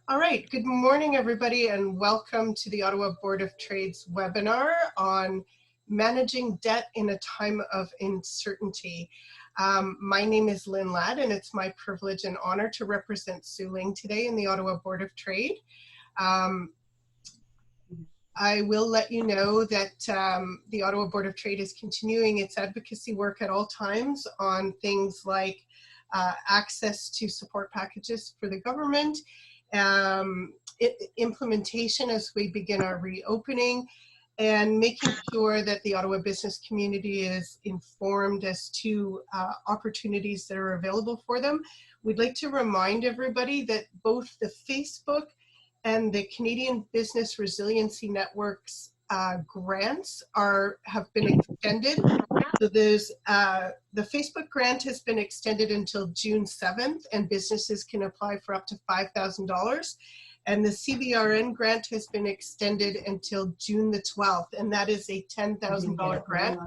All right, good morning, everybody, and welcome to the Ottawa Board of Trade's webinar on managing debt in a time of uncertainty. My name is Lynn Ladd, and it's my privilege and honor to represent Sue Ling today in the Ottawa Board of Trade. I will let you know that the Ottawa Board of Trade is continuing its advocacy work at all times on things like access to support packages for the government, implementation as we begin our reopening, and making sure that the Ottawa business community is informed as to opportunities that are available for them. We'd like to remind everybody that both the Facebook and the Canadian Business Resiliency Network's grants have been extended. So there's the Facebook grant has been extended until June 7th, and businesses can apply for up to $5,000. And the CBRN grant has been extended until June the 12th, and that is a $10,000 grant.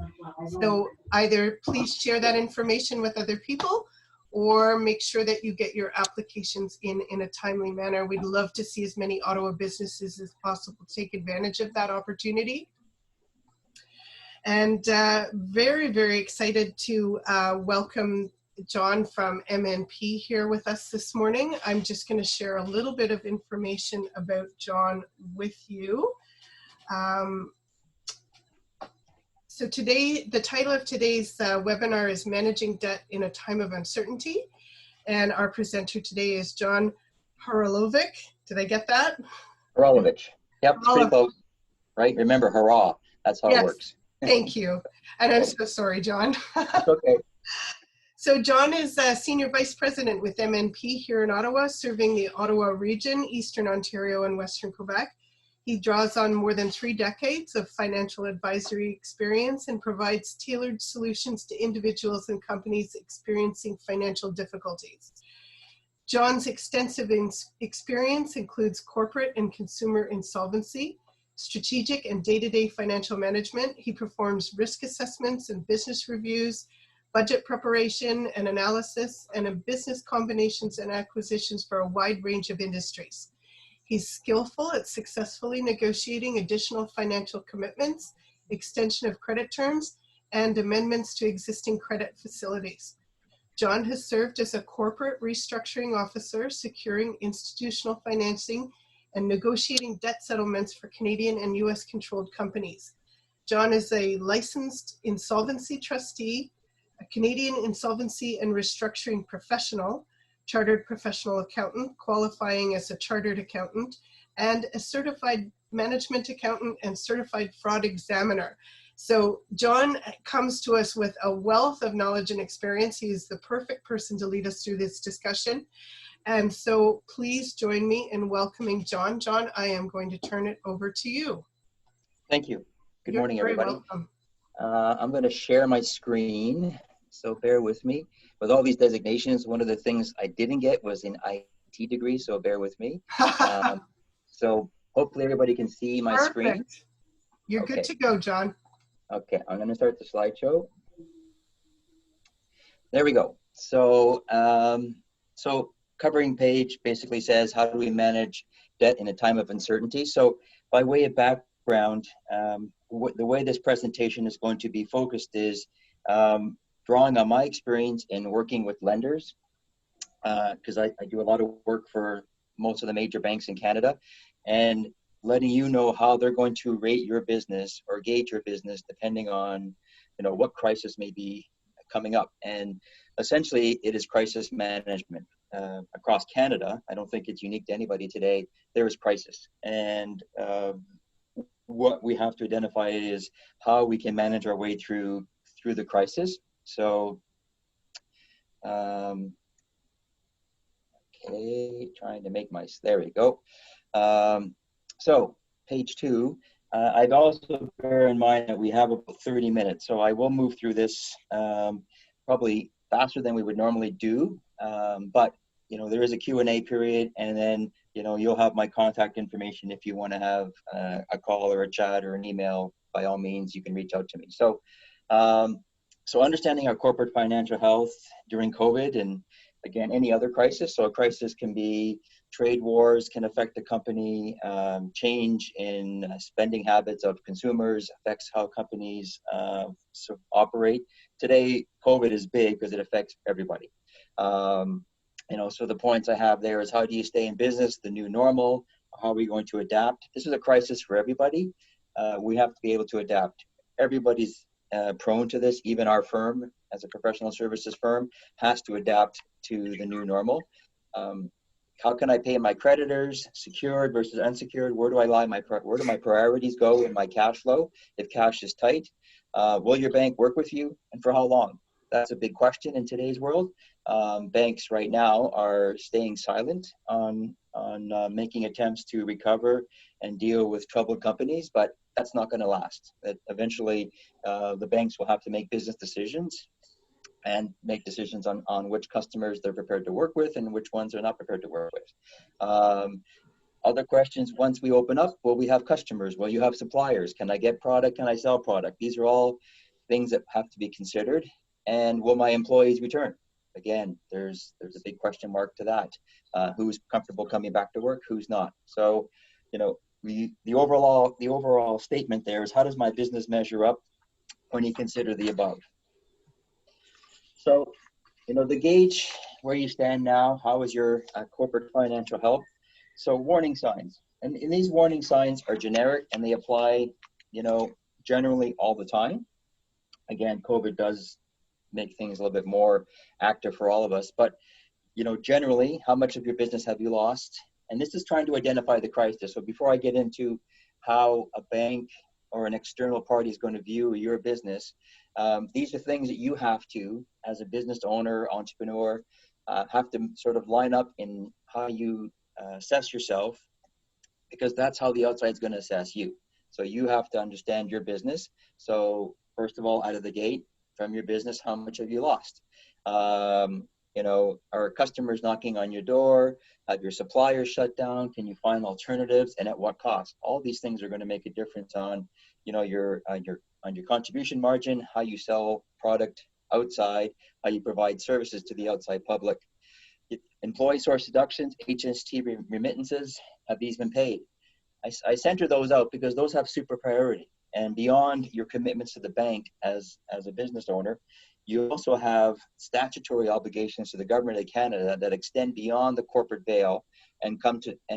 So either please share that information with other people, or make sure that you get your applications in a timely manner. We'd love to see as many Ottawa businesses as possible take advantage of that opportunity. And very, very excited to welcome John from MNP here with us this morning. I'm just going to share a little bit of information about John with you. So today, the title of today's webinar is Managing Debt in a Time of Uncertainty. And our presenter today is John Haralovich. Did I get that? Haralovich. Yep, it's pretty close, right? Remember, hurrah. That's how it works. Thank you. And I'm so sorry, John. It's okay. So John is Senior Vice President with MNP here in Ottawa, serving the Ottawa region, Eastern Ontario, and Western Quebec. He draws on more than 3 decades of financial advisory experience and provides tailored solutions to individuals and companies experiencing financial difficulties. John's extensive experience includes corporate and consumer insolvency, strategic and day-to-day financial management. He performs risk assessments and business reviews, budget preparation and analysis, and business combinations and acquisitions for a wide range of industries. He's skillful at successfully negotiating additional financial commitments, extension of credit terms, and amendments to existing credit facilities. John has served as a corporate restructuring officer, securing institutional financing and negotiating debt settlements for Canadian and US controlled companies. John is a licensed insolvency trustee, a Canadian insolvency and restructuring professional, chartered professional accountant, qualifying as a chartered accountant, and a certified management accountant and certified fraud examiner. So John comes to us with a wealth of knowledge and experience. He is the perfect person to lead us through this discussion. And so please join me in welcoming John. John, I am going to turn it over to you. Thank you. Good You're morning, very everybody. Welcome. I'm going to share my screen, so bear with me. With all these designations, one of the things I didn't get was an IT degree, so bear with me. So hopefully everybody can see my screen. You're okay. Good to go, John. Okay, I'm going to start the slideshow. There we go. So, covering page basically says, how do we manage debt in a time of uncertainty? So by way of background, the way this presentation is going to be focused is drawing on my experience in working with lenders, because I do a lot of work for most of the major banks in Canada, and letting you know how they're going to rate your business or gauge your business depending on, what crisis may be coming up. And essentially, it is crisis management across Canada. I don't think it's unique to anybody today. There is crisis, and what we have to identify is how we can manage our way through the crisis. So, okay, trying to make there we go. So page 2, I'd also bear in mind that we have about 30 minutes. So I will move through this probably faster than we would normally do. But, there is a Q&A period, and then, you'll have my contact information. If you want to have a call or a chat or an email, by all means, you can reach out to me. So, so understanding our corporate financial health during COVID and again, any other crisis. So a crisis can be trade wars, can affect the company, change in spending habits of consumers, affects how companies operate. Today, COVID is big because it affects everybody. So the points I have there is, how do you stay in business, the new normal, how are we going to adapt? This is a crisis for everybody. We have to be able to adapt. Everybody's prone to this. Even our firm, as a professional services firm, has to adapt to the new normal. How can I pay my creditors, secured versus unsecured? Where do my priorities go in my cash flow if cash is tight? Will your bank work with you, and for how long? That's a big question in today's world. Banks right now are staying silent on making attempts to recover and deal with troubled companies, but that's not going to last. That eventually the banks will have to make business decisions and make decisions on which customers they're prepared to work with and which ones they're not prepared to work with. Other questions: once we open up, will we have customers? Will you have suppliers? Can I get product? Can I sell product? These are all things that have to be considered. And will my employees return? Again, there's a big question mark to that. Who's comfortable coming back to work? Who's not? So, the overall statement there is, how does my business measure up when you consider the above? So, the gauge where you stand now, how is your corporate financial health? So warning signs, and these warning signs are generic and they apply, generally all the time. Again, COVID does make things a little bit more active for all of us, but generally, how much of your business have you lost? And this is trying to identify the crisis. So before I get into how a bank or an external party is going to view your business, these are things that you have to, as a business owner, entrepreneur, have to sort of line up in how you assess yourself, because that's how the outside is going to assess you. So you have to understand your business. So first of all, out of the gate, from your business, how much have you lost? Are customers knocking on your door? Have your suppliers shut down? Can you find alternatives, and at what cost? All these things are going to make a difference on, your contribution margin, how you sell product outside, how you provide services to the outside public. Employee source deductions, HST remittances, have these been paid? I center those out because those have super priority. And beyond your commitments to the bank as a business owner, you also have statutory obligations to the government of Canada that extend beyond the corporate veil and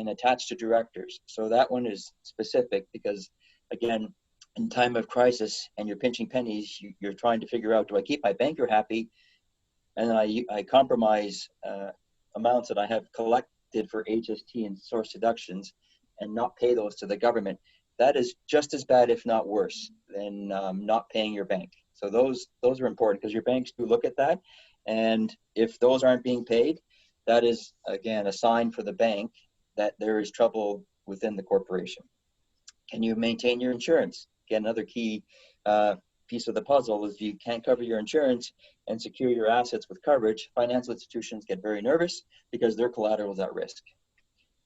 attach to directors. So that one is specific because, again, in time of crisis and you're pinching pennies, you're trying to figure out, do I keep my banker happy? And I compromise amounts that I have collected for HST and source deductions and not pay those to the government. That is just as bad, if not worse, than not paying your bank. So those are important because your banks do look at that. And if those aren't being paid, that is, again, a sign for the bank that there is trouble within the corporation. Can you maintain your insurance? Again, another key piece of the puzzle is, if you can't cover your insurance and secure your assets with coverage, financial institutions get very nervous because their collateral is at risk.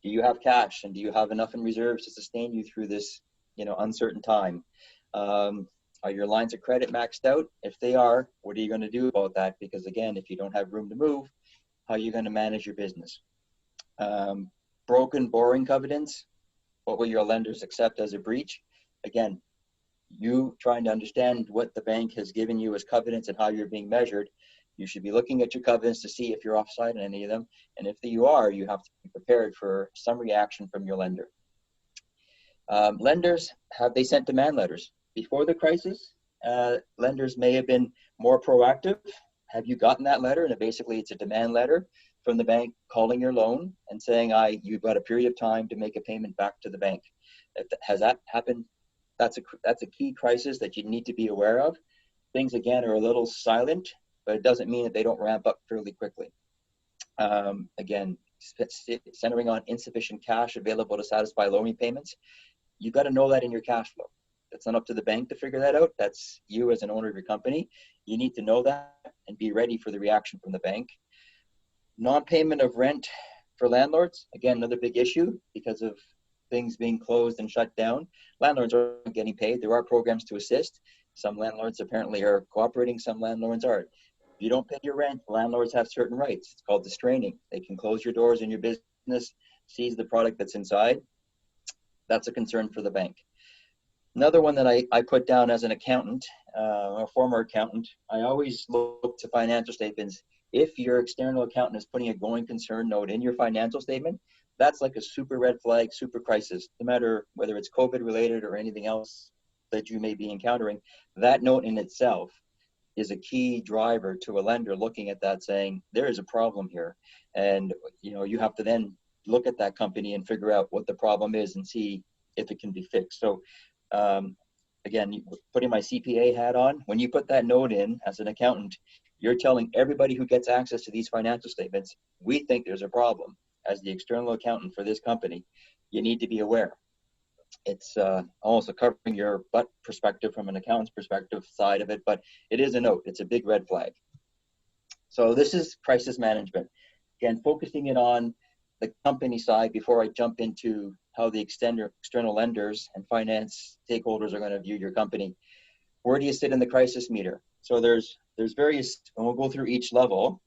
Do you have cash, and do you have enough in reserves to sustain you through this, uncertain time? Are your lines of credit maxed out? If they are, what are you going to do about that? Because again, if you don't have room to move, how are you going to manage your business? Broken borrowing covenants, what will your lenders accept as a breach? Again, you trying to understand what the bank has given you as covenants and how you're being measured. You should be looking at your covenants to see if you're offside on any of them. And if you are, you have to be prepared for some reaction from your lender. Lenders, have they sent demand letters? Before the crisis, lenders may have been more proactive. Have you gotten that letter? And basically it's a demand letter from the bank calling your loan and saying, you've got a period of time to make a payment back to the bank. Has that happened? That's a key crisis that you need to be aware of. Things, again, are a little silent, but it doesn't mean that they don't ramp up fairly quickly. Again, centering on insufficient cash available to satisfy loan repayments. You've got to know that in your cash flow. It's not up to the bank to figure that out. That's you as an owner of your company. You need to know that and be ready for the reaction from the bank. Non-payment of rent for landlords, again, another big issue because of things being closed and shut down. Landlords aren't getting paid. There are programs to assist. Some landlords apparently are cooperating. Some landlords aren't. you don't pay your rent, landlords have certain rights. It's called distraining. They can close your doors in your business, seize the product that's inside. That's a concern for the bank. Another one that I put down as an accountant, a former accountant, I always look to financial statements. If your external accountant is putting a going concern note in your financial statement, that's like a super red flag, super crisis. No matter whether it's COVID related or anything else that you may be encountering, that note in itself is a key driver to a lender looking at that saying, there is a problem here. And you have to then look at that company and figure out what the problem is and see if it can be fixed. So again, putting my CPA hat on, when you put that note in as an accountant, you're telling everybody who gets access to these financial statements, we think there's a problem. As the external accountant for this company, you need to be aware. It's almost covering your butt perspective from an accountant's perspective side of it, but it is a note. It's a big red flag. So this is crisis management. Again, focusing it on the company side before I jump into how the external lenders and finance stakeholders are going to view your company. Where do you sit in the crisis meter? So there's various, and we'll go through each level.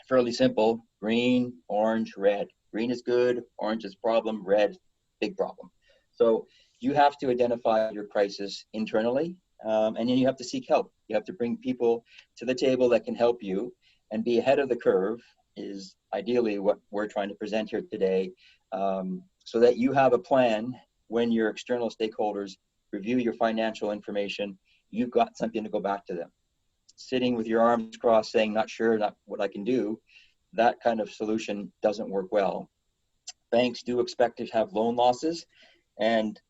Fairly simple: green, orange, red. Green is good, orange is problem, red, big problem. So you have to identify your crisis internally, and then you have to seek help. You have to bring people to the table that can help you, and be ahead of the curve is ideally what we're trying to present here today, so that you have a plan when your external stakeholders review your financial information. You've got something to go back to them. Sitting with your arms crossed saying, not sure, not what I can do, that kind of solution doesn't work well. Banks do expect to have loan losses. And,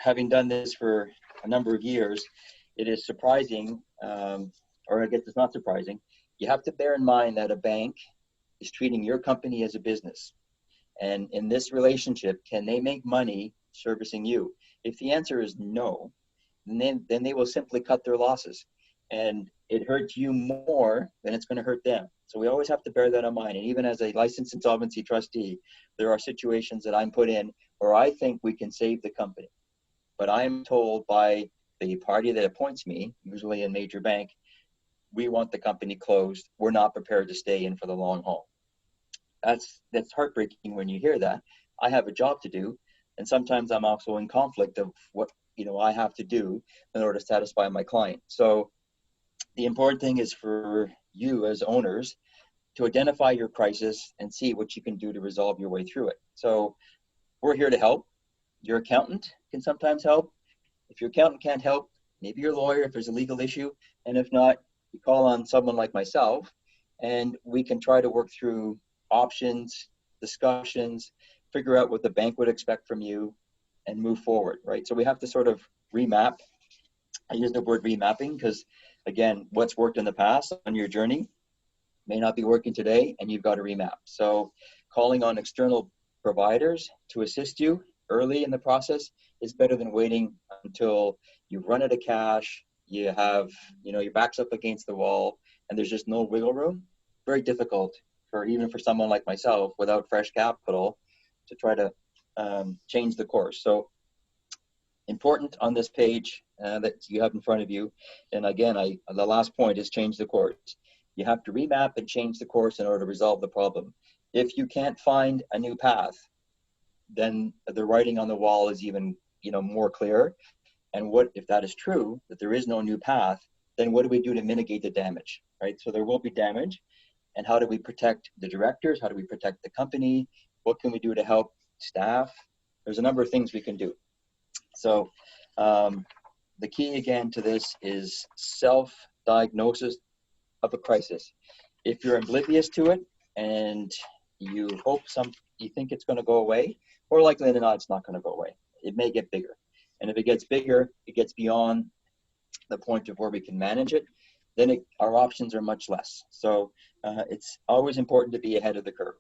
having done this for a number of years, it is surprising, or I guess it's not surprising. You have to bear in mind that a bank is treating your company as a business. And in this relationship, can they make money servicing you? If the answer is no, then they will simply cut their losses. And it hurts you more than it's going to hurt them. So we always have to bear that in mind. And even as a licensed insolvency trustee, there are situations that I'm put in where I think we can save the company. But I'm told by the party that appoints me, usually a major bank, we want the company closed. We're not prepared to stay in for the long haul. That's heartbreaking when you hear that. I have a job to do. And sometimes I'm also in conflict of what I have to do in order to satisfy my client. So the important thing is for you as owners to identify your crisis and see what you can do to resolve your way through it. So we're here to help. Your accountant can sometimes help. If your accountant can't help, maybe your lawyer if there's a legal issue. And if not, you call on someone like myself, and we can try to work through options, discussions, figure out what the bank would expect from you, and move forward, right? So we have to sort of remap. I use the word remapping because, again, what's worked in the past on your journey may not be working today, and you've got to remap. So calling on external providers to assist you early in the process is better than waiting until you've run out of cash, you have, your back's up against the wall, and there's just no wiggle room. Very difficult even for someone like myself without fresh capital to try to change the course. So important on this page that you have in front of you. And again, the last point is change the course. You have to remap and change the course in order to resolve the problem. If you can't find a new path, then the writing on the wall is even more clear. And what if that is true, that there is no new path, then what do we do to mitigate the damage, right? So there will be damage. And how do we protect the directors? How do we protect the company? What can we do to help staff? There's a number of things we can do. So the key again to this is self-diagnosis of a crisis. If you're oblivious to it and you think it's going to go away, more likely than not, it's not going to go away. It may get bigger. And if it gets bigger, it gets beyond the point of where we can manage it, then our options are much less. So it's always important to be ahead of the curve.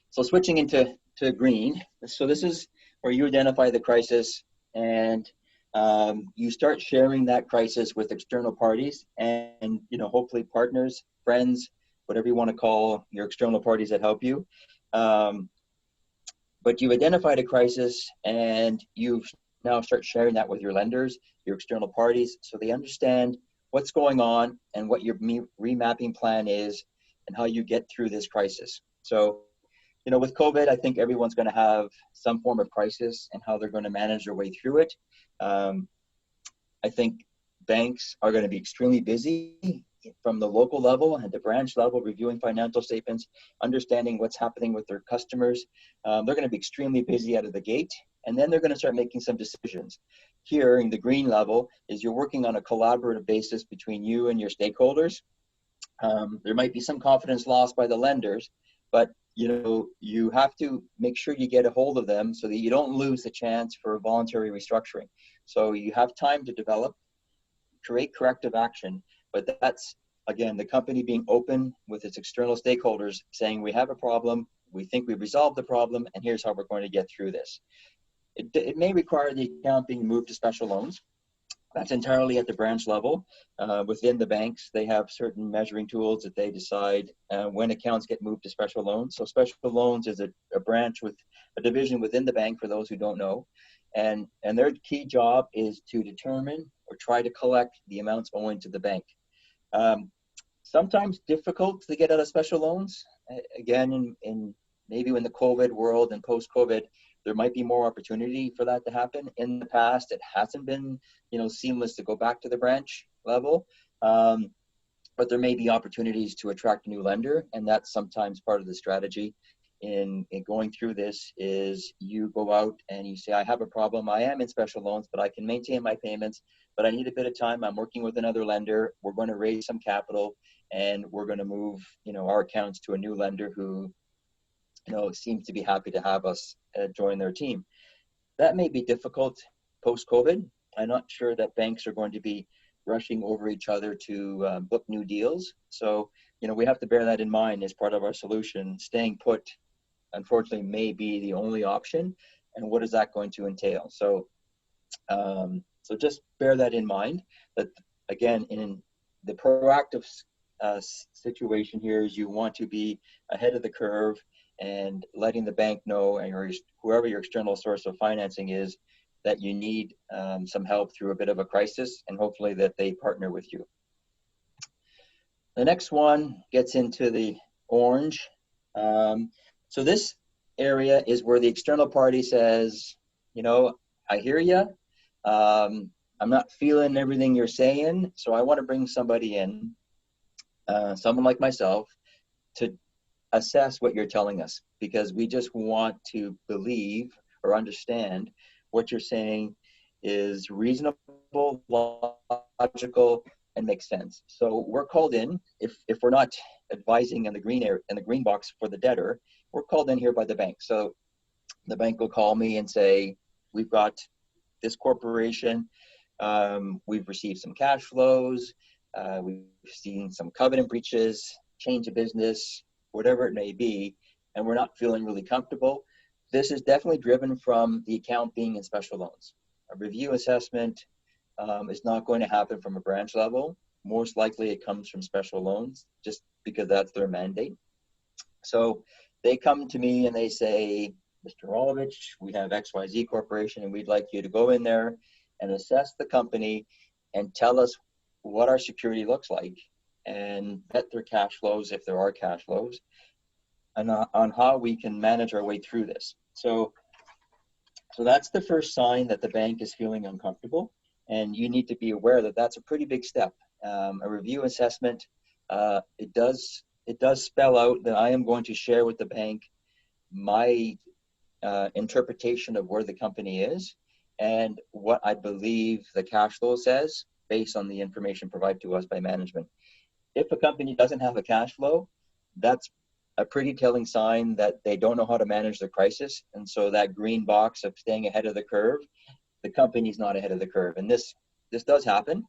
So switching into green. So this is where you identify the crisis and you start sharing that crisis with external parties and hopefully partners, friends, whatever you want to call your external parties that help you. But you've identified a crisis and you've now start sharing that with your lenders, your external parties, so they understand what's going on and what your remapping plan is and how you get through this crisis. So, you know, with COVID, I think everyone's going to have some form of crisis and how they're going to manage their way through it. I think banks are going to be extremely busy from the local level and the branch level, reviewing financial statements, understanding what's happening with their customers. They're going to be extremely busy out of the gate, and then they're going to start making some decisions. Here in the green level is you're working on a collaborative basis between you and your stakeholders. There might be some confidence lost by the lenders, but you know, you have to make sure you get a hold of them so that you don't lose the chance for voluntary restructuring. So you have time to develop, create corrective action, but that's, again, the company being open with its external stakeholders saying, we have a problem, we think we've resolved the problem, and here's how we're going to get through this. It may require the account being moved to special loans. That's entirely at the branch level. Within the banks, they have certain measuring tools that they decide when accounts get moved to special loans. So special loans is a branch with a division within the bank, for those who don't know. And their key job is to determine or try to collect the amounts owing to the bank. Sometimes difficult to get out of special loans. Again, in maybe in the COVID world and post-COVID, there might be more opportunity for that to happen. In the past, it hasn't been, you know, seamless to go back to the branch level, but there may be opportunities to attract a new lender, and that's sometimes part of the strategy in going through this. Is you go out and you say, I have a problem, I am in special loans, but I can maintain my payments, but I need a bit of time, I'm working with another lender, we're going to raise some capital, and we're going to move, you know, our accounts to a new lender who, you know, seems to be happy to have us join their team. That may be difficult post-COVID. I'm not sure that banks are going to be rushing over each other to book new deals. So, you know, we have to bear that in mind as part of our solution. Staying put, unfortunately, may be the only option. And what is that going to entail? So, so just bear that in mind. That, again, in the proactive situation here is you want to be ahead of the curve and letting the bank know, and whoever your external source of financing is, that you need some help through a bit of a crisis, and hopefully that they partner with you. The next one gets into the orange. So this area is where the external party says, you know, I hear you. I'm not feeling everything you're saying, so I want to bring somebody in, someone like myself, to assess what you're telling us, because we just want to believe or understand what you're saying is reasonable, logical, and makes sense. So we're called in, if we're not advising in the green area, in the green box for the debtor, we're called in here by the bank. So the bank will call me and say, we've got this corporation, we've received some cash flows, we've seen some covenant breaches, change of business, whatever it may be, and we're not feeling really comfortable. This is definitely driven from the account being in special loans. A review assessment is not going to happen from a branch level. Most likely it comes from special loans, just because that's their mandate. So they come to me and they say, Mr. Haralovich, we have XYZ Corporation and we'd like you to go in there and assess the company and tell us what our security looks like and vet their cash flows, if there are cash flows, and on how we can manage our way through this. So that's the first sign that the bank is feeling uncomfortable, and you need to be aware that that's a pretty big step. A review assessment, it does spell out that I am going to share with the bank my interpretation of where the company is and what I believe the cash flow says based on the information provided to us by management. If a company doesn't have a cash flow, that's a pretty telling sign that they don't know how to manage the crisis. And so that green box of staying ahead of the curve, the company's not ahead of the curve. And this does happen,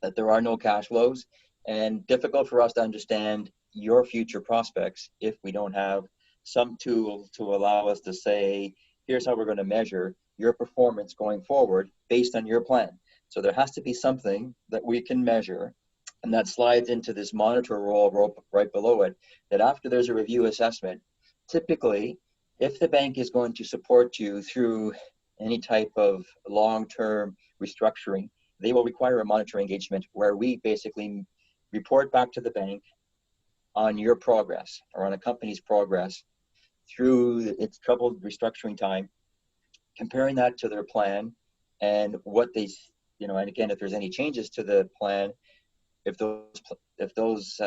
that there are no cash flows, and difficult for us to understand your future prospects if we don't have some tool to allow us to say, here's how we're going to measure your performance going forward based on your plan. So there has to be something that we can measure, and that slides into this monitor role right below it, that after there's a review assessment, typically, if the bank is going to support you through any type of long-term restructuring, they will require a monitoring engagement where we basically report back to the bank on your progress or on a company's progress through its troubled restructuring time, comparing that to their plan and what they, and again, if there's any changes to the plan, if those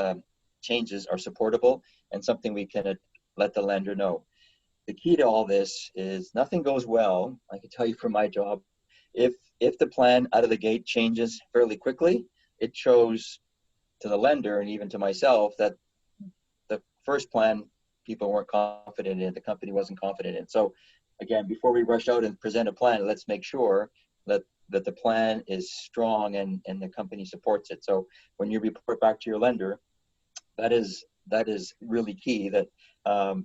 changes are supportable and something we can let the lender know. The key to all this is nothing goes well. I can tell you from my job, if the plan out of the gate changes fairly quickly, it shows to the lender and even to myself that the first plan people weren't confident in, the company wasn't confident in. So again, before we rush out and present a plan, let's make sure that the plan is strong and the company supports it. So when you report back to your lender, that is really key, that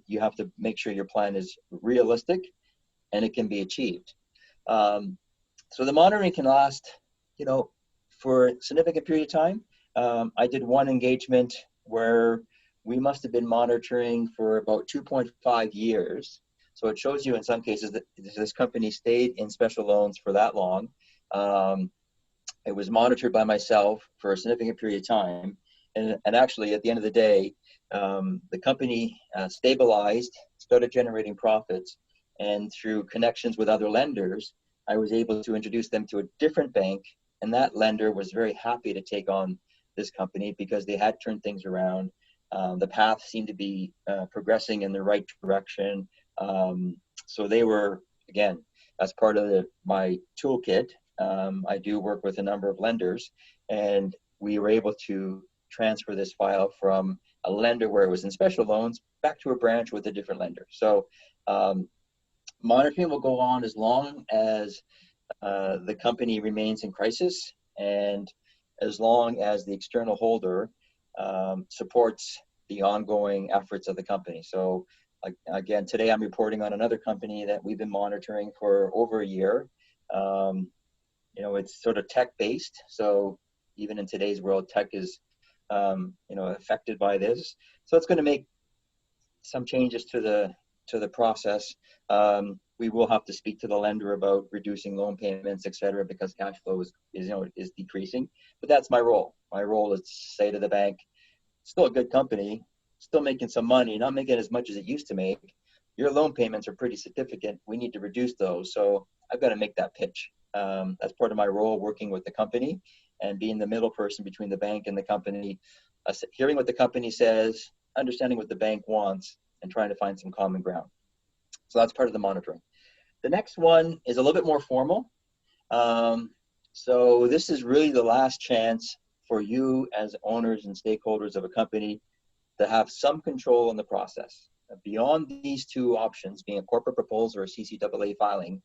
you have to make sure your plan is realistic and it can be achieved. So the monitoring can last, for a significant period of time. I did one engagement where we must have been monitoring for about 2.5 years. So it shows you in some cases that this company stayed in special loans for that long. It was monitored by myself for a significant period of time. And actually, at the end of the day, the company stabilized, started generating profits, and through connections with other lenders, I was able to introduce them to a different bank, and that lender was very happy to take on this company because they had turned things around. The path seemed to be progressing in the right direction. So they were, again, as part of my toolkit, I do work with a number of lenders, and we were able to transfer this file from a lender where it was in special loans back to a branch with a different lender. So monitoring will go on as long as the company remains in crisis and as long as the external holder supports the ongoing efforts of the company. So again, today I'm reporting on another company that we've been monitoring for over a year. It's sort of tech-based. So even in today's world, tech is affected by this. So it's going to make some changes to the process. We will have to speak to the lender about reducing loan payments, et cetera, because cash flow is decreasing. But that's my role. My role is to say to the bank, still a good company, still making some money, not making as much as it used to make. Your loan payments are pretty significant. We need to reduce those. So I've got to make that pitch. That's part of my role, working with the company and being the middle person between the bank and the company, hearing what the company says, understanding what the bank wants, and trying to find some common ground. So that's part of the monitoring. The next one is a little bit more formal. So this is really the last chance for you as owners and stakeholders of a company to have some control in the process. Beyond these two options, being a corporate proposal or a CCAA filing,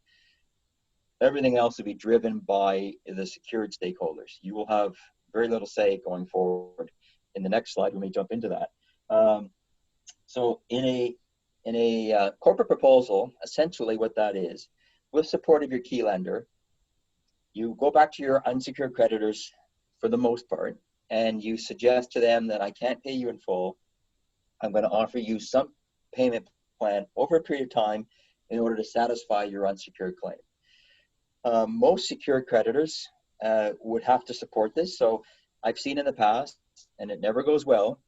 everything else will be driven by the secured stakeholders. You will have very little say going forward. In the next slide, when we jump into that. So in a corporate proposal, essentially what that is, with support of your key lender, you go back to your unsecured creditors for the most part, and you suggest to them that I can't pay you in full. I'm going to offer you some payment plan over a period of time in order to satisfy your unsecured claim. Most secured creditors would have to support this. So I've seen in the past, and it never goes well,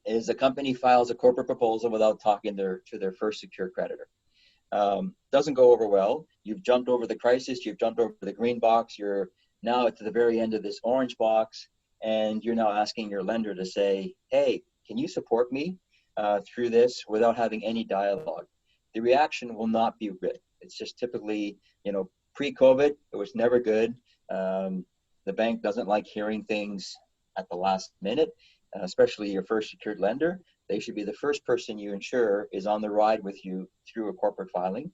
is a company files a corporate proposal without talking to their first secured creditor. Doesn't go over well. You've jumped over the crisis, you've jumped over the green box, you're now at the very end of this orange box, and you're now asking your lender to say, hey, can you support me through this without having any dialogue? The reaction will not be good. It's just typically, pre-COVID, it was never good. The bank doesn't like hearing things at the last minute, especially your first secured lender. They should be the first person you ensure is on the ride with you through a corporate filing.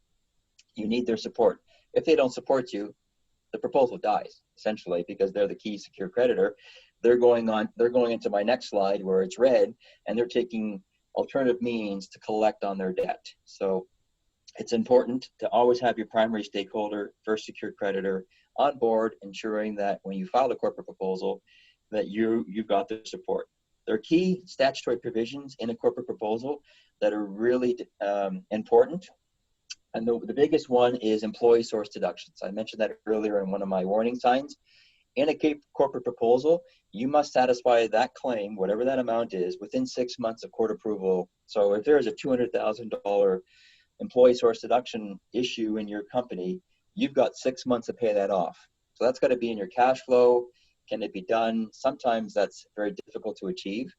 You need their support. If they don't support you, the proposal dies, essentially, because they're the key secured creditor. They're going into my next slide where it's red, and they're taking alternative means to collect on their debt. So it's important to always have your primary stakeholder, first secured creditor, on board, ensuring that when you file a corporate proposal, that you've got their support. There are key statutory provisions in a corporate proposal that are really important. And the biggest one is employee source deductions. I mentioned that earlier in one of my warning signs. in a corporate proposal, you must satisfy that claim, whatever that amount is, within 6 months of court approval. So if there is a $200,000 employee source deduction issue in your company, you've got 6 months to pay that off. So that's got to be in your cash flow. Can it be done? Sometimes that's very difficult to achieve.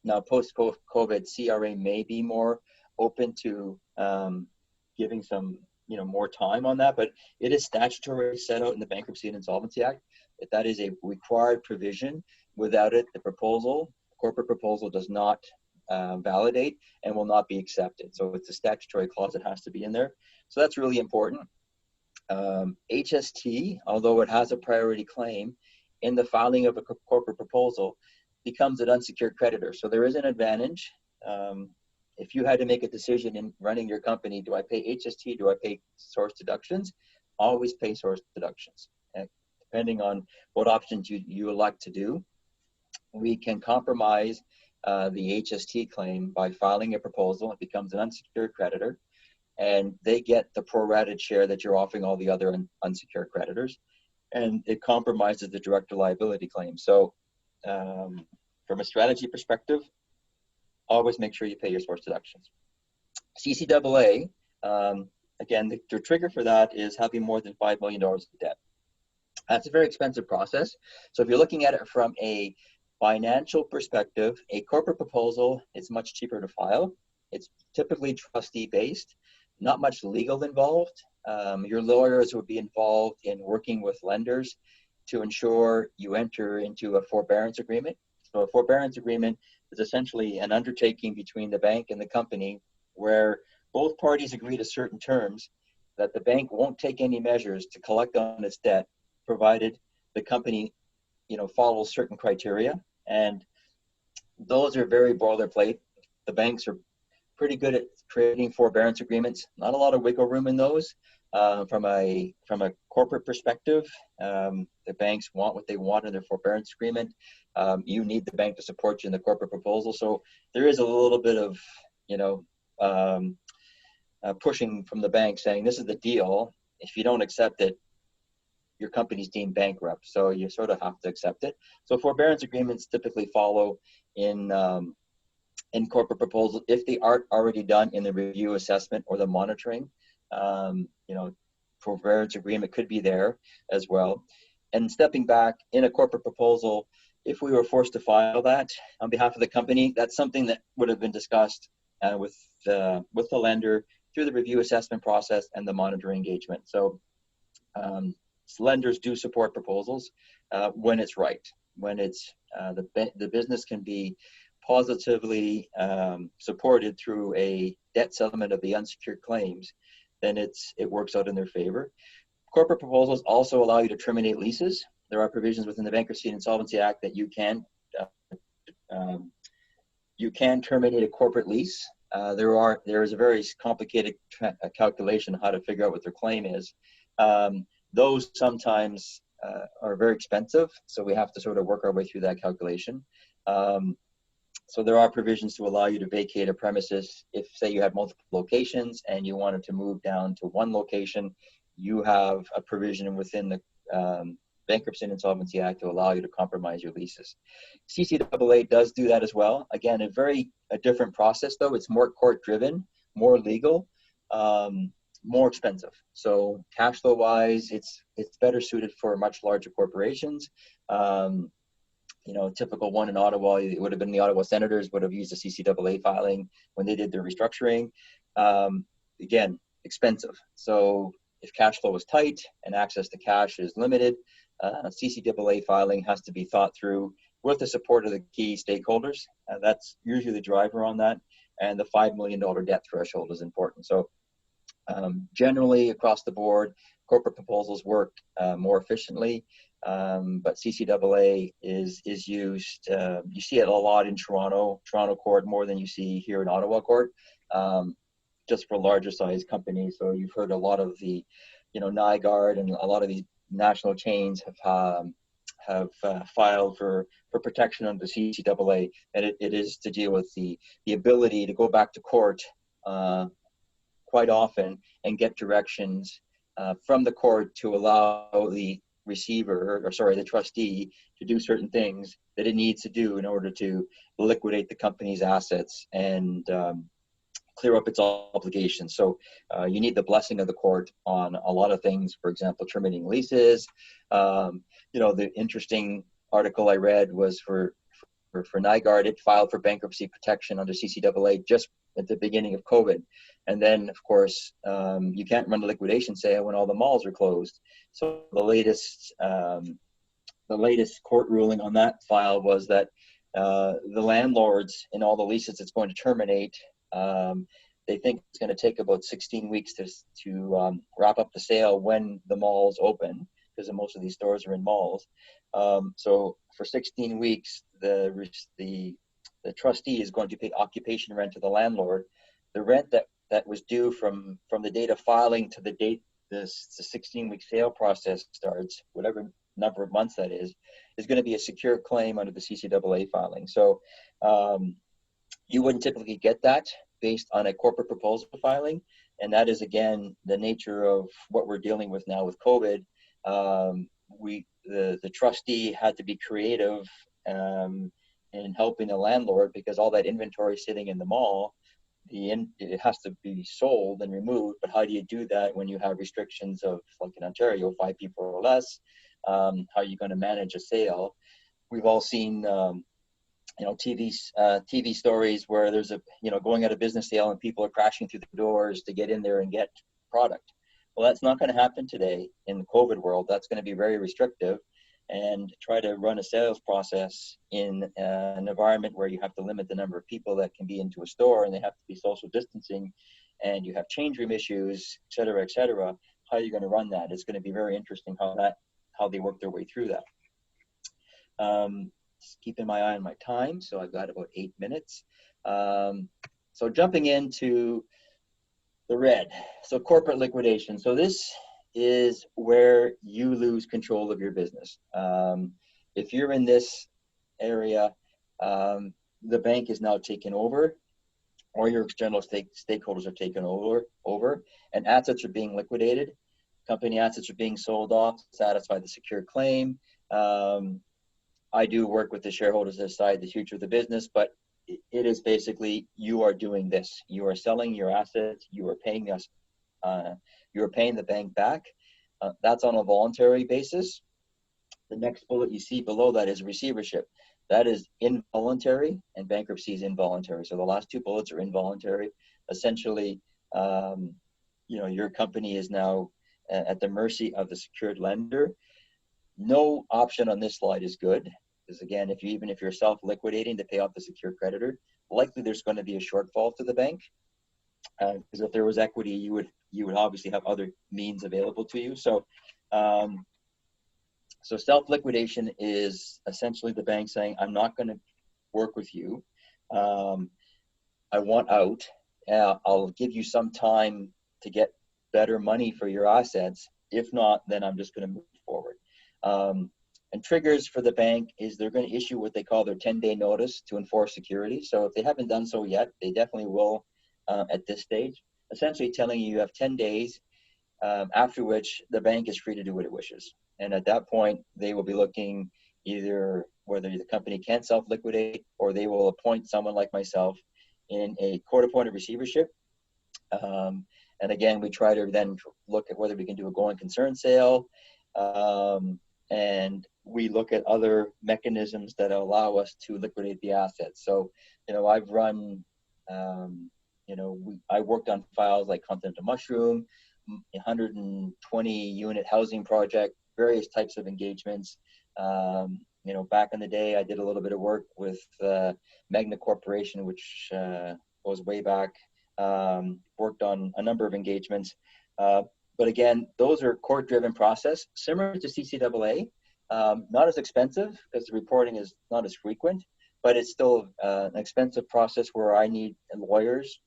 Now, post-COVID, CRA may be more open to giving some, more time on that, but it is statutory set out in the Bankruptcy and Insolvency Act. That is a required provision. Without it, the corporate proposal does not validate and will not be accepted. So it's a statutory clause that has to be in there. So that's really important. HST, although it has a priority claim, in the filing of a corporate proposal, becomes an unsecured creditor. So there is an advantage. If you had to make a decision in running your company, do I pay HST, do I pay source deductions? Always pay source deductions. And depending on what options you elect to do, we can compromise the HST claim by filing a proposal. It becomes an unsecured creditor, and they get the prorated share that you're offering all the other unsecured creditors, and it compromises the director liability claim. So from a strategy perspective, always make sure you pay your source deductions. CCAA, again, the trigger for that is having more than $5 million of debt. That's a very expensive process. So if you're looking at it from a financial perspective, a corporate proposal is much cheaper to file. It's typically trustee-based, not much legal involved. Your lawyers would be involved in working with lenders to ensure you enter into a forbearance agreement. So a forbearance agreement is essentially an undertaking between the bank and the company where both parties agree to certain terms that the bank won't take any measures to collect on its debt, provided the company, follows certain criteria. And those are very boilerplate. The banks are pretty good at creating forbearance agreements. Not a lot of wiggle room in those. From a corporate perspective, the banks want what they want in their forbearance agreement. You need the bank to support you in the corporate proposal. So there is a little bit of, pushing from the bank saying, this is the deal. If you don't accept it, your company's deemed bankrupt. So you sort of have to accept it. So forbearance agreements typically follow in corporate proposals if they aren't already done in the review assessment or the monitoring. Forbearance agreement could be there as well. And stepping back in a corporate proposal, if we were forced to file that on behalf of the company, that's something that would have been discussed with the lender through the review assessment process and the monitoring engagement. So lenders do support proposals when it's right, when it's the business can be positively supported through a debt settlement of the unsecured claims, then it works out in their favor. Corporate proposals also allow you to terminate leases. There are provisions within the Bankruptcy and Insolvency Act that you can terminate a corporate lease. There is a very complicated calculation how to figure out what their claim is. Those sometimes are very expensive, so we have to sort of work our way through that calculation. So there are provisions to allow you to vacate a premises if, say, you have multiple locations and you wanted to move down to one location. You have a provision within the Bankruptcy and Insolvency Act to allow you to compromise your leases. CCAA does do that as well. Again, a different process, though. It's more court-driven, more legal, more expensive. So cash flow-wise, it's better suited for much larger corporations. Typical one in Ottawa, it would have been the Ottawa Senators would have used a CCAA filing when they did their restructuring. Again, expensive. So if cash flow is tight and access to cash is limited, CCAA filing has to be thought through with the support of the key stakeholders. That's usually the driver on that. And the $5 million debt threshold is important. So generally across the board, corporate proposals work more efficiently. But CCAA is used, you see it a lot in Toronto court more than you see here in Ottawa court, just for larger size companies. So you've heard a lot of the, NYGARD and a lot of these national chains have filed for protection under CCAA, and it is to deal with the ability to go back to court quite often and get directions from the court to allow the receiver, or sorry, the trustee, to do certain things that it needs to do in order to liquidate the company's assets and clear up its obligations. So you need the blessing of the court on a lot of things. For example, terminating leases. The interesting article I read was for Nygaard, it filed for bankruptcy protection under CCAA just at the beginning of COVID. And then, of course, you can't run a liquidation sale when all the malls are closed. So the latest court ruling on that file was that the landlords in all the leases it's going to terminate, they think it's going to take about 16 weeks to wrap up the sale when the malls open, because most of these stores are in malls. So for 16 weeks, the trustee is going to pay occupation rent to the landlord. The rent that was due from the date of filing to the date the 16-week sale process starts, whatever number of months that is going to be a secure claim under the CCAA filing. So you wouldn't typically get that based on a corporate proposal filing. And that is, again, the nature of what we're dealing with now with COVID. The trustee had to be creative in helping the landlord, because all that inventory sitting in the mall, it has to be sold and removed. But how do you do that when you have restrictions of, like in Ontario, 5 people or less? How are you going to manage a sale? We've all seen TV stories where there's going out of business sale and people are crashing through the doors to get in there and get product. Well, that's not going to happen today in the COVID world. That's going to be very restrictive, and try to run a sales process in an environment where you have to limit the number of people that can be into a store, and they have to be social distancing, and you have change room issues, et cetera, et cetera. How are you going to run that? It's going to be very interesting how they work their way through that. Just keeping my eye on my time, so I've got about 8 minutes. So jumping into the red, so corporate liquidation. So this is where you lose control of your business. If you're in this area, the bank is now taken over, or your external stakeholders are taken over, and assets are being liquidated. Company assets are being sold off to satisfy the secure claim. I do work with the shareholders to decide the future of the business, but it is basically, you are doing this. You are selling your assets. You are paying us. You are paying the bank back. That's on a voluntary basis. The next bullet you see below that is receivership. That is involuntary, and bankruptcy is involuntary. So the last 2 bullets are involuntary. Essentially, your company is now at the mercy of the secured lender. No option on this slide is good, because again, even if you're self-liquidating to pay off the secured creditor, likely there's going to be a shortfall to the bank. Because if there was equity, you would obviously have other means available to you. So self-liquidation is essentially the bank saying, I'm not going to work with you. I want out. I'll give you some time to get better money for your assets. If not, then I'm just going to move forward. And triggers for the bank is they're going to issue what they call their 10-day notice to enforce security. So if they haven't done so yet, they definitely will at this stage, essentially telling you have 10 days, after which the bank is free to do what it wishes. And at that point, they will be looking either whether the company can self-liquidate, or they will appoint someone like myself in a court-appointed receivership. And again, we try to then look at whether we can do a going concern sale. And we look at other mechanisms that allow us to liquidate the assets. So, I've run, I worked on files like Continental Mushroom, 120 unit housing project, various types of engagements. Back in the day, I did a little bit of work with Magna Corporation, which goes way back, worked on a number of engagements. But again, those are court-driven process, similar to CCAA, not as expensive because the reporting is not as frequent, but it's still an expensive process where I need lawyers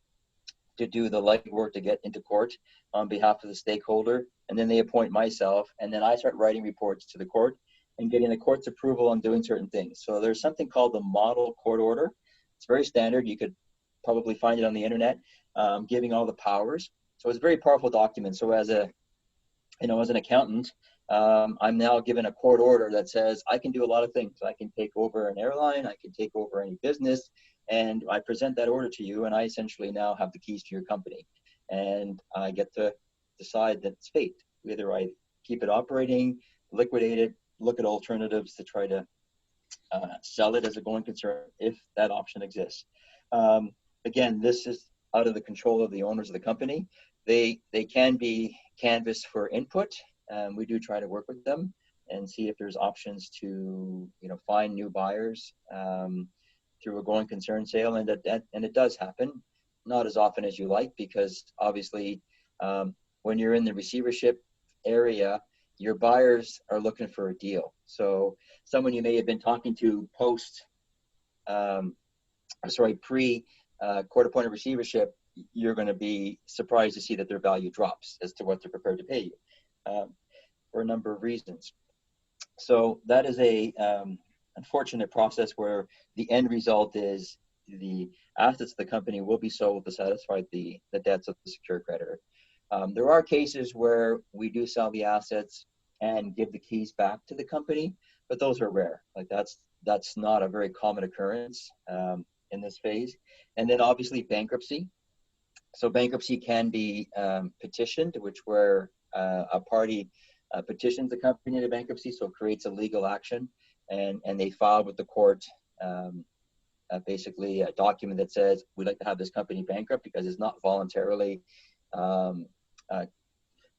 to do the legwork to get into court on behalf of the stakeholder. And then they appoint myself, and then I start writing reports to the court and getting the court's approval on doing certain things. So there's something called the model court order. It's very standard. You could probably find it on the internet, giving all the powers. So it's a very powerful document. So as an accountant, I'm now given a court order that says I can do a lot of things. I can take over an airline, I can take over any business, and I present that order to you, and I essentially now have the keys to your company. And I get to decide that it's fate. Either I keep it operating, liquidate it, look at alternatives to try to sell it as a going concern if that option exists. Again, this is out of the control of the owners of the company. They can be canvassed for input. We do try to work with them and see if there's options to find new buyers through a going concern sale, and it does happen. Not as often as you like, because obviously when you're in the receivership area, your buyers are looking for a deal. So someone you may have been talking to pre court-appointed receivership, you're going to be surprised to see that their value drops as to what they're prepared to pay you for a number of reasons. So that is a unfortunate process where the end result is the assets of the company will be sold to satisfy the debts of the secured creditor. There are cases where we do sell the assets and give the keys back to the company, but those are rare. Like that's not a very common occurrence in this phase. And then obviously bankruptcy. So bankruptcy can be petitioned, where a party petitions the company into bankruptcy, so it creates a legal action, and they file with the court basically a document that says we'd like to have this company bankrupt because it's not voluntarily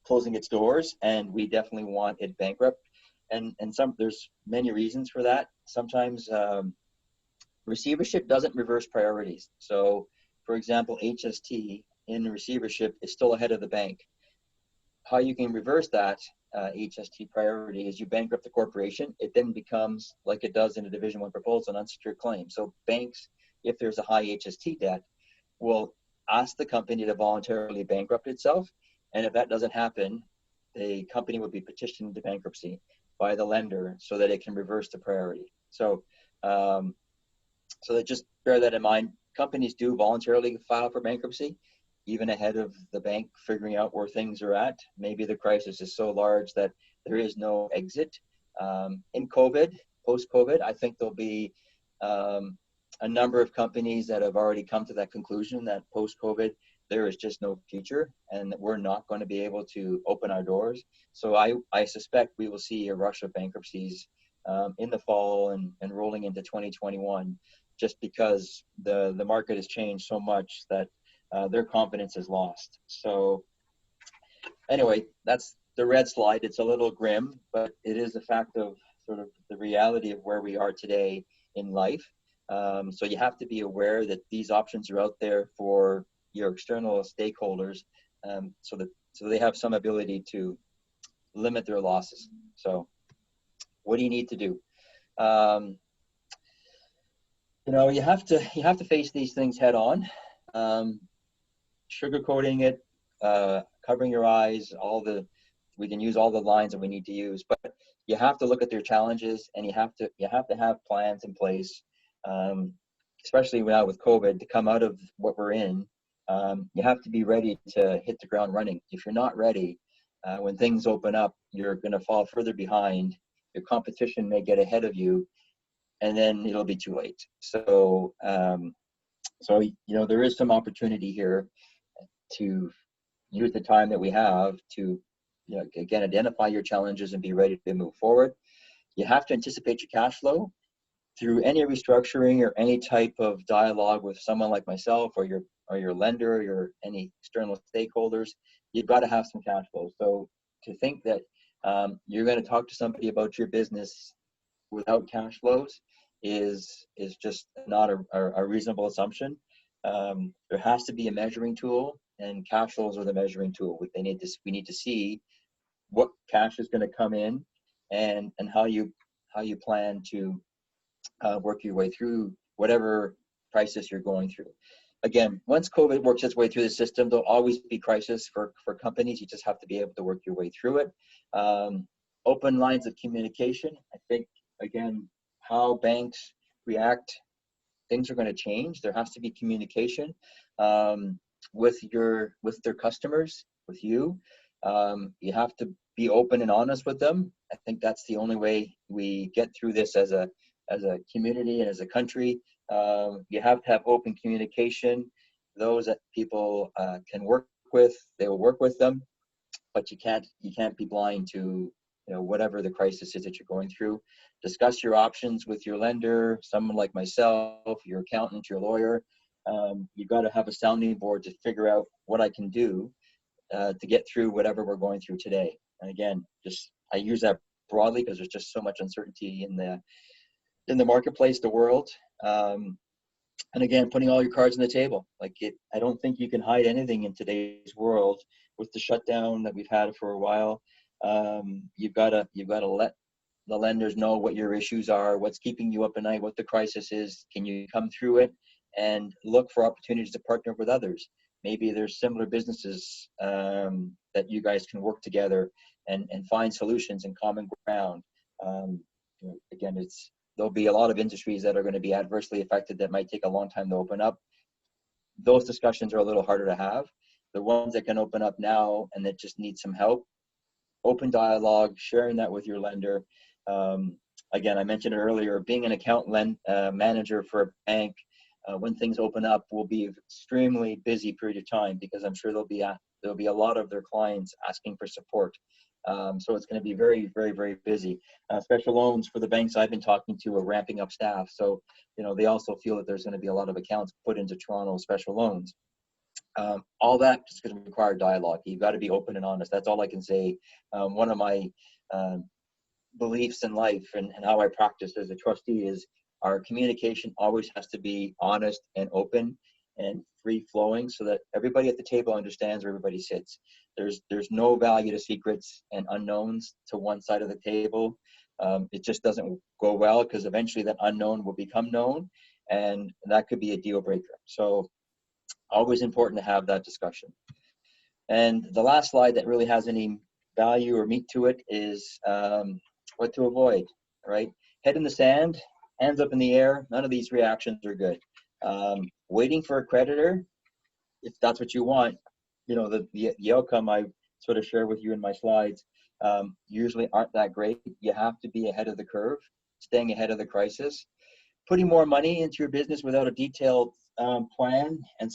closing its doors, and we definitely want it bankrupt. And there's many reasons for that. Sometimes receivership doesn't reverse priorities. So, for example, HST in the receivership is still ahead of the bank. How you can reverse that HST priority is you bankrupt the corporation. It then becomes, like it does in a Division I proposal, an unsecured claim. So banks, if there's a high HST debt, will ask the company to voluntarily bankrupt itself. And if that doesn't happen, the company would be petitioned to bankruptcy by the lender so that it can reverse the priority. So, so that just bear that in mind. Companies do voluntarily file for bankruptcy, even ahead of the bank figuring out where things are at. Maybe the crisis is so large that there is no exit. In COVID, post-COVID, I think there'll be a number of companies that have already come to that conclusion that post-COVID, there is just no future and that we're not going to be able to open our doors. So I suspect we will see a rush of bankruptcies in the fall and rolling into 2021, just because the market has changed so much that their confidence is lost. So anyway, that's the red slide. It's a little grim, but it is a fact of sort of the reality of where we are today in life. So you have to be aware that these options are out there for your external stakeholders, so they have some ability to limit their losses. So what do you need to do? You have to face these things head on. Sugarcoating it, covering your eyes, we can use all the lines that we need to use, but you have to look at their challenges, and you have to have plans in place, especially now with COVID, to come out of what we're in. You have to be ready to hit the ground running. If you're not ready, when things open up, you're going to fall further behind. Your competition may get ahead of you, and then it'll be too late. So, there is some opportunity here to use the time that we have to, again, identify your challenges and be ready to move forward. You have to anticipate your cash flow through any restructuring or any type of dialogue with someone like myself or your lender or any external stakeholders. You've got to have some cash flow. So to think that you're going to talk to somebody about your business without cash flows is just not a reasonable assumption. There has to be a measuring tool, and cash flows are the measuring tool. We need to see what cash is going to come in and how you plan to work your way through whatever crisis you're going through. Again, once COVID works its way through the system, there'll always be crisis for companies. You just have to be able to work your way through it. Open lines of communication. I think, again, how banks react, things are going to change. There has to be communication with their customers, with you. You have to be open and honest with them. I think that's the only way we get through this as a community and as a country. You have to have open communication. Those that people can work with, they will work with them, but you can't be blind to whatever the crisis is that you're going through. Discuss your options with your lender, someone like myself, your accountant, your lawyer. You've got to have a sounding board to figure out what I can do to get through whatever we're going through today. And again, I use that broadly because there's just so much uncertainty in the marketplace, the world. And again, putting all your cards on the table. I don't think you can hide anything in today's world with the shutdown that we've had for a while. You've got to let the lenders know what your issues are, what's keeping you up at night, what the crisis is. Can you come through it and look for opportunities to partner with others? Maybe there's similar businesses that you guys can work together and find solutions and common ground. Again, there'll be a lot of industries that are going to be adversely affected that might take a long time to open up. Those discussions are a little harder to have. The ones that can open up now and that just need some help, open dialogue, sharing that with your lender. Again, I mentioned it earlier, being an account manager for a bank, when things open up, will be an extremely busy period of time because I'm sure there'll be a lot of their clients asking for support. So it's going to be very, very, very busy. Special loans for the banks I've been talking to are ramping up staff. So, they also feel that there's going to be a lot of accounts put into Toronto special loans. All that is going to require dialogue. You've got to be open and honest. That's all I can say. One of my beliefs in life and how I practice as a trustee is our communication always has to be honest and open and free flowing so that everybody at the table understands where everybody sits. There's no value to secrets and unknowns to one side of the table. It just doesn't go well because eventually that unknown will become known and that could be a deal breaker. So always important to have that discussion. And the last slide that really has any value or meat to it is what to avoid, right? Head in the sand, hands up in the air. None of these reactions are good. Waiting for a creditor, if that's what you want, the outcome I sort of share with you in my slides usually aren't that great. You have to be ahead of the curve, staying ahead of the crisis. Putting more money into your business without a detailed plan and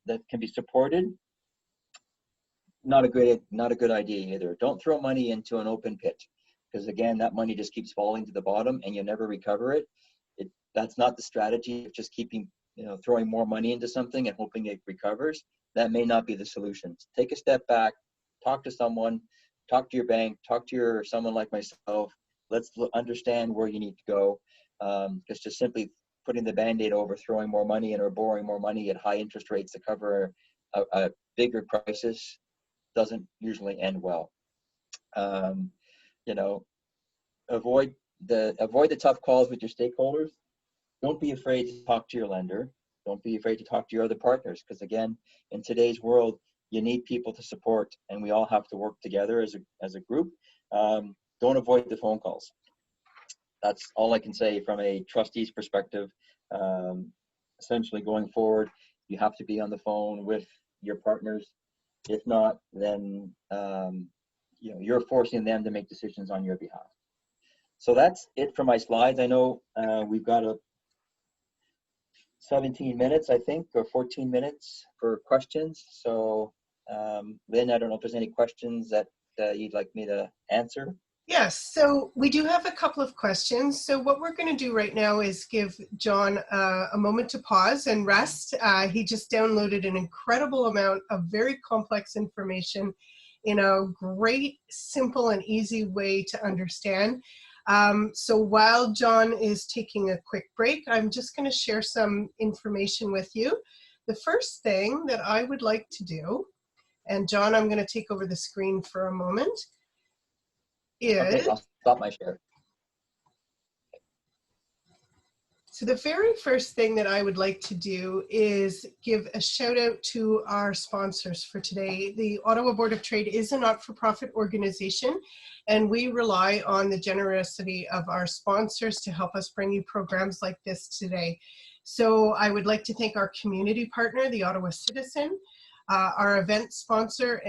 that can be supported, not a good idea either. Don't throw money into an open pit because again, that money just keeps falling to the bottom and you never recover it. That's not the strategy of just throwing more money into something and hoping it recovers. That may not be the solution. Take a step back, talk to someone, talk to your bank, talk to someone like myself. Let's understand where you need to go. Because just simply putting the Band-Aid over, throwing more money in or borrowing more money at high interest rates to cover a bigger crisis doesn't usually end well. Avoid the tough calls with your stakeholders. Don't be afraid to talk to your lender. Don't be afraid to talk to your other partners because again, in today's world, you need people to support and we all have to work together as a group. Don't avoid the phone calls. That's all I can say from a trustee's perspective. Essentially going forward, you have to be on the phone with your partners. If not, then you're forcing them to make decisions on your behalf. So that's it for my slides. I know we've got 17 minutes, I think, or 14 minutes for questions. So Lynn, I don't know if there's any questions that you'd like me to answer. Yes, so we do have a couple of questions. So what we're going to do right now is give John a moment to pause and rest. He just downloaded an incredible amount of very complex information in a great, simple, and easy way to understand. So while John is taking a quick break, I'm just going to share some information with you. The first thing that I would like to do, and John, I'm going to take over the screen for a moment, Okay, I'll stop my share. So the very first thing that I would like to do is give a shout out to our sponsors for today. The Ottawa Board of Trade is a not-for-profit organization, and we rely on the generosity of our sponsors to help us bring you programs like this today. So I would like to thank our community partner, the Ottawa Citizen, our event sponsor,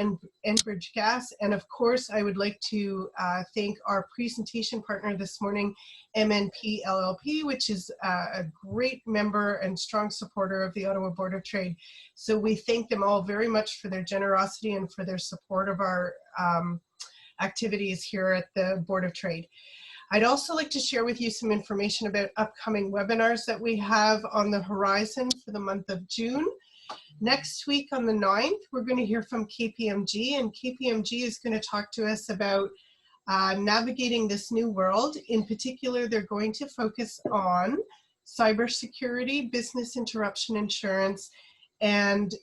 Enbridge Gas. And of course, I would like to thank our presentation partner this morning, MNP LLP, which is a great member and strong supporter of the Ottawa Board of Trade. So we thank them all very much for their generosity and for their support of our activities here at the Board of Trade. I'd also like to share with you some information about upcoming webinars that we have on the horizon for the month of June. Next week on the 9th, we're going to hear from KPMG, and KPMG is going to talk to us about navigating this new world. In particular, they're going to focus on cybersecurity, business interruption insurance, and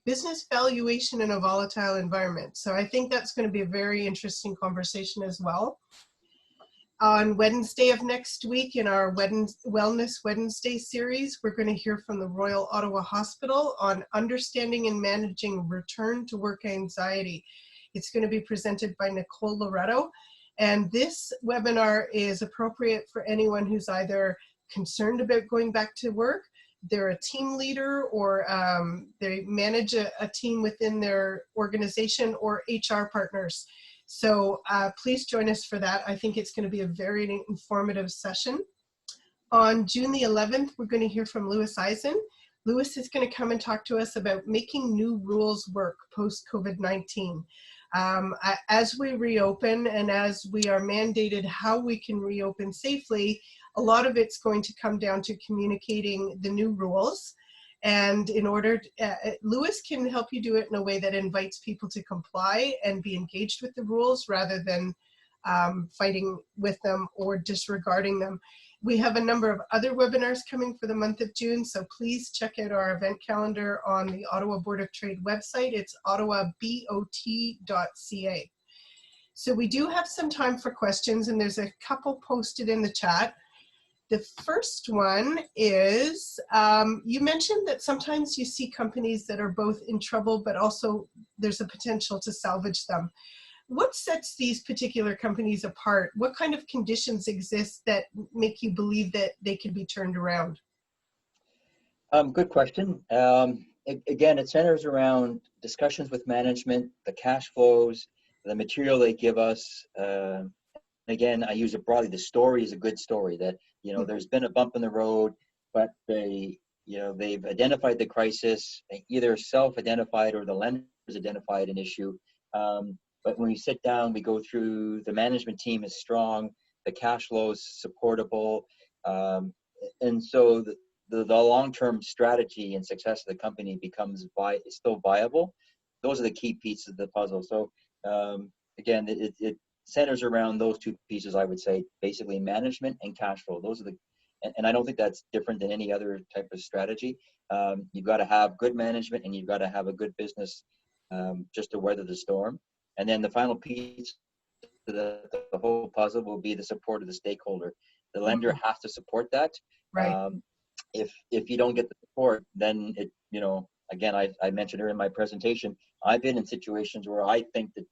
business valuation in a volatile environment. So I think that's going to be a very interesting conversation as well. On Wednesday of next week in our Wellness Wednesday series, we're going to hear from the Royal Ottawa Hospital on understanding and managing return to work anxiety. It's going to be presented by Nicole Loretto. And this webinar is appropriate for anyone who's either concerned about going back to work, they're a team leader, or they manage a team within their organization, or HR partners. So please join us for that. I think it's going to be a very informative session. On June the 11th, we're going to hear from Louis Eisen. Louis is going to come and talk to us about making new rules work post-COVID-19. As we reopen and as we are mandated how we can reopen safely, a lot of it's going to come down to communicating the new rules. And in order, Louis can help you do it in a way that invites people to comply and be engaged with the rules rather than fighting with them or disregarding them. We have a number of other webinars coming for the month of June, so please check out our event calendar on the Ottawa Board of Trade website. It's ottawabot.ca. So we do have some time for questions, and there's a couple posted in the chat. The first one is, you mentioned that sometimes you see companies that are both in trouble, but also there's a potential to salvage them. What sets these particular companies apart? What kind of conditions exist that make you believe that they can be turned around? Good question. Again, it centers around discussions with management, the cash flows, the material they give us. Again, I use it broadly. The story is a good story that, there's been a bump in the road, but they've identified the crisis, either self-identified or the lenders identified an issue. But when we sit down, we go through, the management team is strong, the cash flow is supportable. And so the long-term strategy and success of the company becomes still viable. Those are the key pieces of the puzzle. So again, it centers around those two pieces, I would say, basically management and cash flow. Those are and I don't think that's different than any other type of strategy. You've got to have good management and you've got to have a good business just to weather the storm. And then the final piece to the whole puzzle will be the support of the stakeholder. The lender has to support that. Right. If you don't get the support, then again, I mentioned earlier in my presentation, I've been in situations where I think that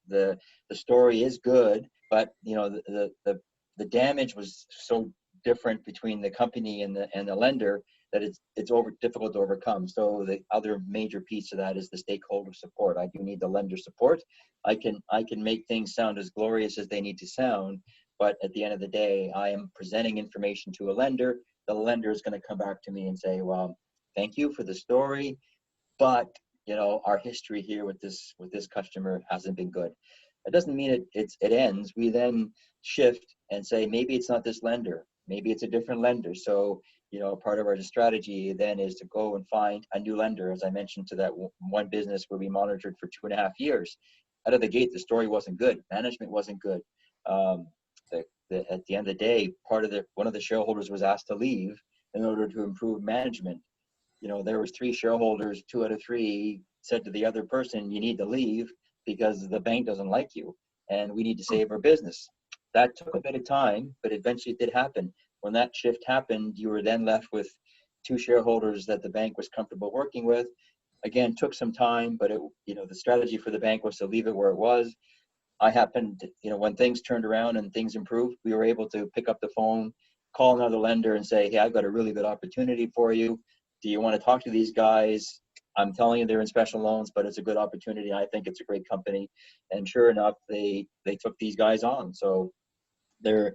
the story is good, but the damage was so different between the company and the lender that it's difficult to overcome. So the other major piece of that is the stakeholder support. I do need the lender support. I can make things sound as glorious as they need to sound, but at the end of the day, I am presenting information to a lender. The lender is going to come back to me and say, well, thank you for the story, but our history here with this customer hasn't been good. It doesn't mean it ends. We then shift and say, maybe it's not this lender, maybe it's a different lender. So part of our strategy then is to go and find a new lender. As I mentioned to that one business where we monitored for 2.5 years, out of the gate the story wasn't good, management wasn't good. At the end of the day, one of the shareholders was asked to leave in order to improve management. There was 3 shareholders, 2 out of 3 said to the other person, you need to leave because the bank doesn't like you and we need to save our business. That took a bit of time, but eventually it did happen. When that shift happened, you were then left with 2 shareholders that the bank was comfortable working with. Again, took some time, but the strategy for the bank was to leave it where it was. I happened, when things turned around and things improved, we were able to pick up the phone, call another lender and say, hey, I've got a really good opportunity for you. Do you want to talk to these guys? I'm telling you, they're in special loans, but it's a good opportunity. I think it's a great company. And sure enough, they took these guys on. So the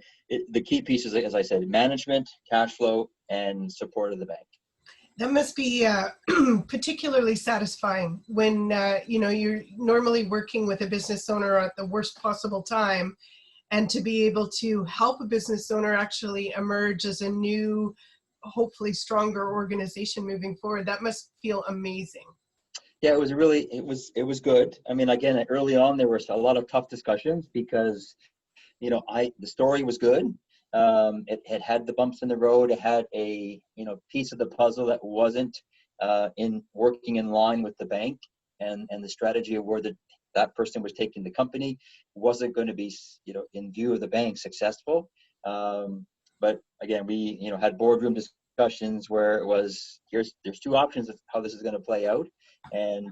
key pieces, as I said, management, cash flow, and support of the bank. That must be particularly satisfying when you're normally working with a business owner at the worst possible time, and to be able to help a business owner actually emerge as a new, hopefully stronger organization moving forward. That must feel amazing. Yeah, it was good. I mean, again, early on there was a lot of tough discussions because the story was good. It had the bumps in the road. It had a piece of the puzzle that wasn't in working in line with the bank, and the strategy of where that person was taking the company wasn't going to be in view of the bank successful. But again, we had boardroom discussions where it was there's two options of how this is going to play out, and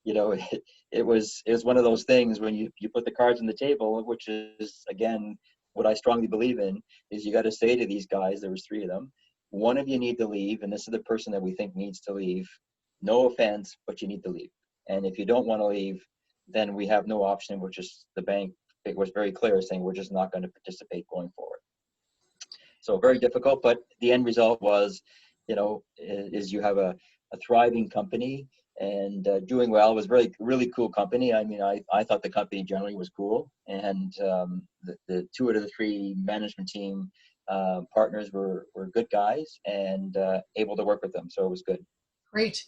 it was one of those things when you put the cards on the table, which is again what I strongly believe in, is you got to say to these guys, there was three of them, one of you need to leave, and this is the person that we think needs to leave. No offense, but you need to leave. And if you don't want to leave, then we have no option, which is the bank. It was very clear saying we're just not going to participate going forward. So very difficult, but the end result was, is you have a thriving company and doing well. It was really cool company. I mean, I thought the company generally was cool, and the two out of the three management team partners were good guys and able to work with them. So it was good. Great.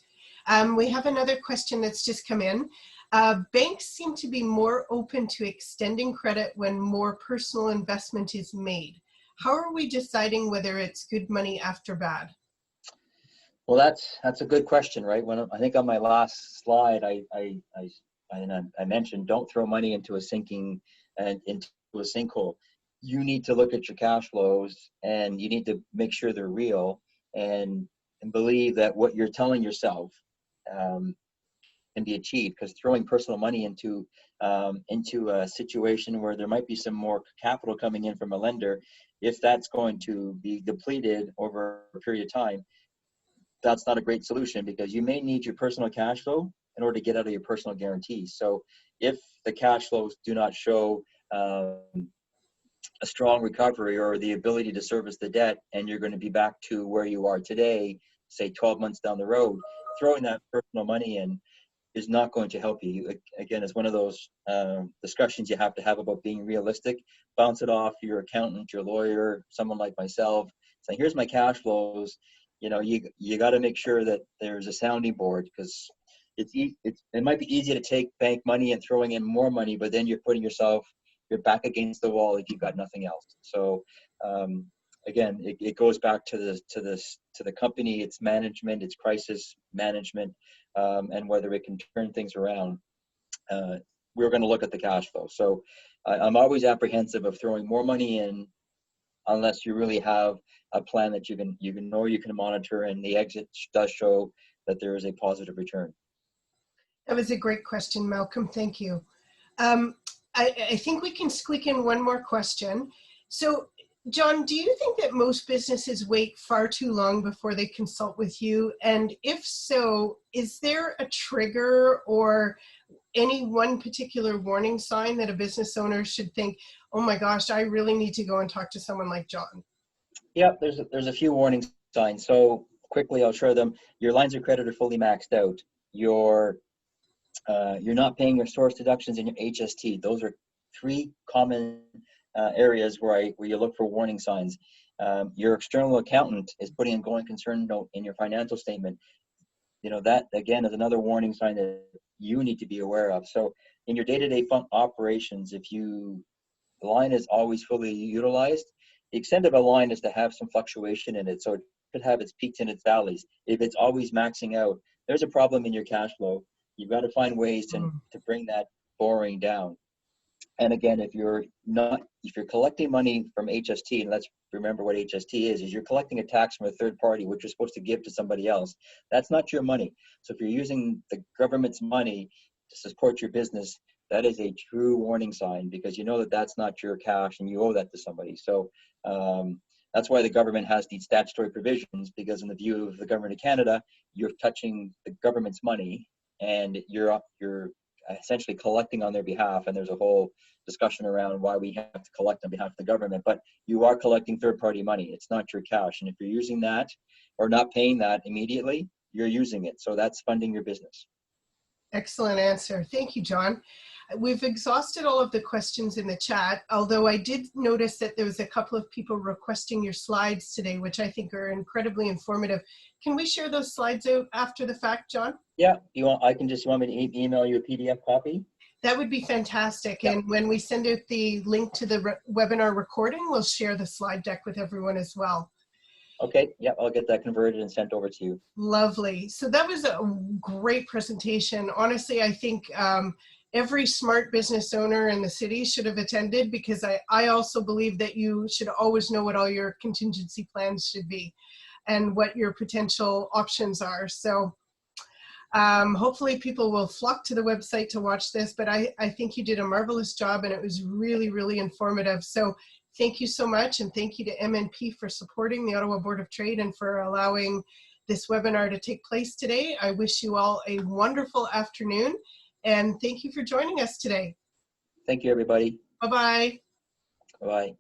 We have another question that's just come in. Banks seem to be more open to extending credit when more personal investment is made. How are we deciding whether it's good money after bad? Well, that's a good question, right? When I think on my last slide, I mentioned don't throw money into a sinkhole. You need to look at your cash flows, and you need to make sure they're real, and believe that what you're telling yourself can be achieved. Because throwing personal money into a situation where there might be some more capital coming in from a lender, if that's going to be depleted over a period of time, that's not a great solution, because you may need your personal cash flow in order to get out of your personal guarantees. So if the cash flows do not show a strong recovery or the ability to service the debt, and you're going to be back to where you are today, say 12 months down the road, throwing that personal money in is not going to help you. Again, it's one of those discussions you have to have about being realistic. Bounce it off your accountant, your lawyer, someone like myself, saying, here's my cash flows. You got to make sure that there's a sounding board, because it might be easy to take bank money and throwing in more money, but then you're putting your back against the wall if you've got nothing else. So again, it goes back to the company, its management, its crisis management, and whether it can turn things around. We're going to look at the cash flow. So I'm always apprehensive of throwing more money in unless you really have a plan that you can monitor, and the exit does show that there is a positive return. That was a great question, Malcolm. Thank you. I think we can squeak in one more question. So, John, do you think that most businesses wait far too long before they consult with you? And if so, is there a trigger or any one particular warning sign that a business owner should think, oh my gosh, I really need to go and talk to someone like John? Yeah, there's a few warning signs. So quickly, I'll share them. Your lines of credit are fully maxed out. You're not paying your source deductions and your HST. Those are three common areas where you look for warning signs. Your external accountant is putting a going concern note in your financial statement. That again is another warning sign that you need to be aware of. So in your day-to-day operations, if the line is always fully utilized, the extent of a line is to have some fluctuation in it. So it could have its peaks and its valleys. If it's always maxing out, there's a problem in your cash flow. You've got to find ways to bring that borrowing down. And again, if you're collecting money from HST, and let's remember what HST is you're collecting a tax from a third party, which you're supposed to give to somebody else. That's not your money. So if you're using the government's money to support your business, that is a true warning sign, because you know that that's not your cash and you owe that to somebody. So That's why the government has these statutory provisions, because in the view of the government of Canada, you're touching the government's money and you're essentially collecting on their behalf. And there's a whole discussion around why we have to collect on behalf of the government, but you are collecting third-party money. It's not your cash. And if you're using that or not paying that immediately, you're using it. So that's funding your business. Excellent answer. Thank you, John. We've exhausted all of the questions in the chat, although I did notice that there was a couple of people requesting your slides today, which I think are incredibly informative. Can we share those slides out after the fact, John? Yeah, you want me to email you a PDF copy? That would be fantastic. Yep. And when we send out the link to the webinar recording, we'll share the slide deck with everyone as well. Okay, yeah, I'll get that converted and sent over to you. Lovely. So that was a great presentation. Honestly, I think every smart business owner in the city should have attended, because I also believe that you should always know what all your contingency plans should be and what your potential options are. So hopefully people will flock to the website to watch this, but I think you did a marvelous job and it was really, really informative. So thank you so much, and thank you to MNP for supporting the Ottawa Board of Trade and for allowing this webinar to take place today. I wish you all a wonderful afternoon, and thank you for joining us today. Thank you, everybody. Bye-bye. Bye-bye.